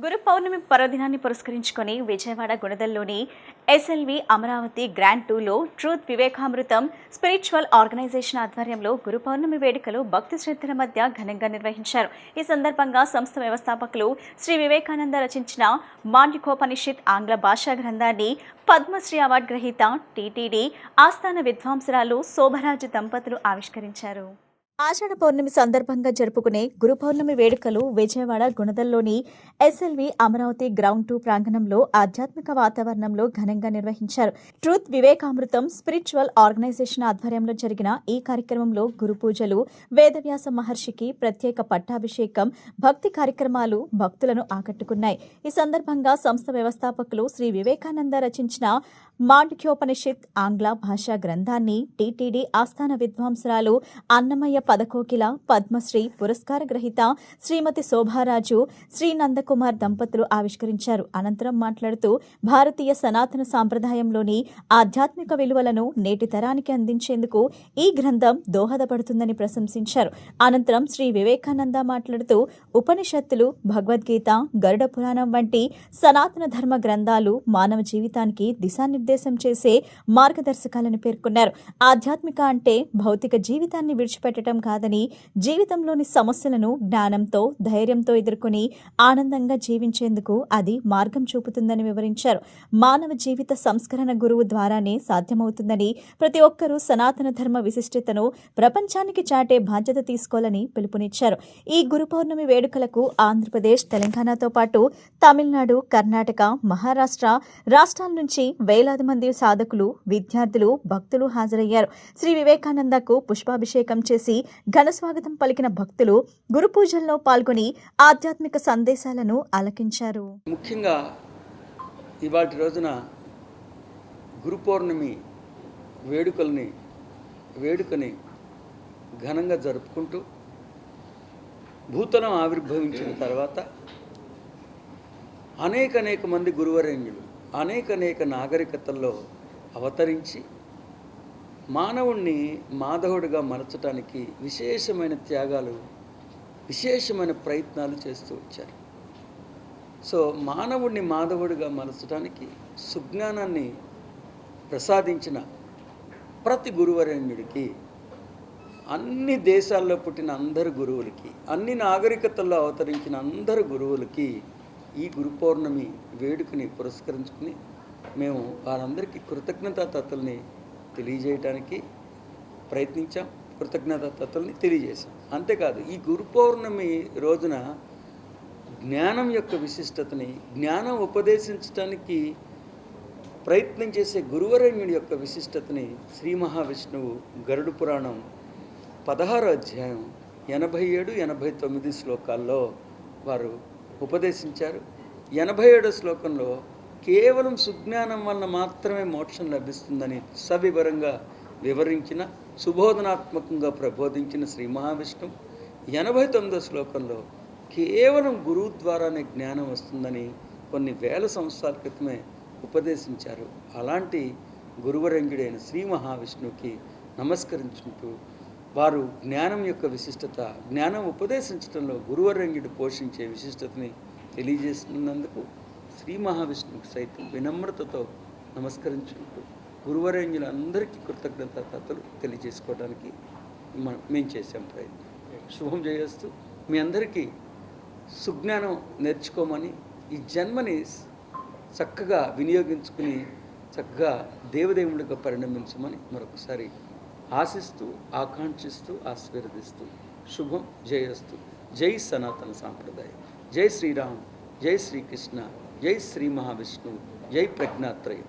గురు పౌర్ణమి పర్వదినాన్ని పురస్కరించుకొని Vijayawada గుణదల్లోని SLV Amaravati grand 2లో ట్రూత్ వివేకామృతం స్పిరిచువల్ ఆర్గనైజేషన్ ఆధ్వర్యంలో గురు పౌర్ణమి వేడుకలు భక్తి శ్రద్ధల మధ్య ఘనంగా నిర్వహించారు. ఈ సందర్భంగా సంస్థ వ్యవస్థాపకులు శ్రీ వివేకానంద రచించిన మాండ్యుకోపనిషత్ ఆంగ్ల భాషా గ్రంథాన్ని పద్మశ్రీ అవార్డు గ్రహీత టీటీడీ ఆస్థాన విద్వాంసురాలు శోభరాజు దంపతులు ఆవిష్కరించారు. ఆషాఢ పౌర్ణమి సందర్భంగా జరుపుకునే గురు పౌర్ణమి వేడుకలు విజయవాడ గుణదల్లోని ఎస్ఎల్వి అమరావతి గ్రౌండ్ 2 ప్రాంగణంలో ఆధ్యాత్మిక వాతావరణంలో ఘనంగా నిర్వహించారు. ట్రూత్ వివేకామృతం స్పిరిచువల్ ఆర్గనైజేషన్ ఆధ్వర్యంలో జరిగిన ఈ కార్యక్రమంలో గురు పూజలు, వేదవ్యాస మహర్షికి ప్రత్యేక పట్టాభిషేకం, భక్తి కార్యక్రమాలు భక్తులను ఆకట్టుకున్నాయి. ఈ సందర్భంగా సంస్థ వ్యవస్థాపకులు శ్రీ వివేకానంద రచించిన మాండ్యుకోపనిషత్ ఆంగ్ల భాషా గ్రంథాన్ని టీటీడీ ఆస్థాన విద్వాంసురాలు అన్నమయ్య పదకోకిల పద్మశ్రీ పురస్కార గ్రహీత శ్రీమతి శోభారాజు, శ్రీ నందకుమార్ దంపతులు ఆవిష్కరించారు. అనంతరం మాట్లాడుతూ భారతీయ సనాతన సాంప్రదాయంలోని ఆధ్యాత్మిక విలువలను నేటి తరానికి అందించేందుకు ఈ గ్రంథం దోహదపడుతుందని ప్రశంసించారు. అనంతరం శ్రీ వివేకానంద మాట్లాడుతూ ఉపనిషత్తులు, భగవద్గీత, గరుడ పురాణం వంటి సనాతన ధర్మ గ్రంథాలు మానవ జీవితానికి దిశానిర్దేశం చేసే మార్గదర్శకాలను పేర్కొన్నారు. ఆధ్యాత్మిక అంటే భౌతిక జీవితాన్ని విడిచిపెట్టడం కాదని, జీవితంలోని సమస్యలను జ్ఞానంతో, ధైర్యంతో ఎదుర్కొని ఆనందంగా జీవించేందుకు అది మార్గం చూపుతుందని వివరించారు. మానవ జీవిత సంస్కరణ గురువు ద్వారానే సాధ్యమవుతుందని, ప్రతి ఒక్కరూ సనాతన ధర్మ విశిష్టతను ప్రపంచానికి చాటే బాధ్యత తీసుకోవాలని పిలుపునిచ్చారు. ఈ గురు పౌర్ణమి వేడుకలకు ఆంధ్రప్రదేశ్, తెలంగాణతో పాటు తమిళనాడు, కర్ణాటక, మహారాష్ట్ర రాష్ట్రాల నుంచి వేలాది మంది సాధకులు, విద్యార్థులు, భక్తులు హాజరయ్యారు. శ్రీ వివేకానందకు పుష్పాభిషేకం చేసి ఘన స్వాగతం పలికిన భక్తులు గురు పూజల్లో పాల్గొని ఆధ్యాత్మిక సందేశాలను ఆలకించారు. ముఖ్యంగా ఇవాటి రోజున గురు పౌర్ణమి వేడుకని ఘనంగా జరుపుకుంటూ భూతలం ఆవిర్భవించిన తర్వాత అనేక మంది గురువరేణ్యులు అనేక నాగరికతల్లో అవతరించి మానవుణ్ణి మాధవుడిగా మలచటానికి విశేషమైన త్యాగాలు, విశేషమైన ప్రయత్నాలు చేస్తూ వచ్చారు. సో మానవుణ్ణి మాధవుడిగా మలచటానికి సుజ్ఞానాన్ని ప్రసాదించిన ప్రతి గురువరేణ్యుడికి, అన్ని దేశాల్లో పుట్టిన అందరు గురువులకి, అన్ని నాగరికతల్లో అవతరించిన అందరు గురువులకి ఈ గురు పౌర్ణమి వేడుకని పురస్కరించుకుని మేము వారందరికీ కృతజ్ఞతాతత్తుల్ని తెలియజేయటానికి ప్రయత్నించాం, కృతజ్ఞతాతత్తుల్ని తెలియజేశాం. అంతేకాదు ఈ గురు పౌర్ణమి రోజున జ్ఞానం యొక్క విశిష్టతని, జ్ఞానం ఉపదేశించడానికి ప్రయత్నం చేసే గురువరేణ్యుడి యొక్క విశిష్టతని శ్రీ మహావిష్ణువు గరుడ పురాణం 16వ అధ్యాయం 87-89 శ్లోకాల్లో వారు ఉపదేశించారు. 87వ శ్లోకంలో కేవలం సుజ్ఞానం వలన మాత్రమే మోక్షం లభిస్తుందని సవివరంగా వివరించిన, సుబోధనాత్మకంగా ప్రబోధించిన శ్రీ మహావిష్ణువు 89వ శ్లోకంలో కేవలం గురువు ద్వారానే జ్ఞానం వస్తుందని కొన్ని వేల సంవత్సరాల క్రితమే ఉపదేశించారు. అలాంటి గురువరంగుడైన శ్రీ మహావిష్ణువుకి నమస్కరించుకుంటూ వారు జ్ఞానం యొక్క విశిష్టత, జ్ఞానం ఉపదేశించడంలో గురువరంగుడు పోషించే విశిష్టతని తెలియజేస్తున్నందుకు శ్రీ మహావిష్ణువుకి సైతం వినమ్రతతో నమస్కరించుకుంటూ గురువరేణ్యులందరికీ కృతజ్ఞతాతలు తెలియజేసుకోవడానికి మేము చేసాం ప్రయత్నం. శుభం చేయస్తూ మీ అందరికీ సుజ్ఞానం నేర్చుకోమని, ఈ జన్మని చక్కగా వినియోగించుకుని చక్కగా దేవదేవుడిగా పరిణమించమని మరొకసారి ఆశిస్తూ, ఆకాంక్షిస్తూ, ఆశీర్వదిస్తూ శుభం జయస్తు. జై సనాతన సాంప్రదాయం. జై శ్రీరామ్, జై శ్రీకృష్ణ, జై శ్రీ మహావిష్ణువు, జై ప్రజ్ఞాత్రయం.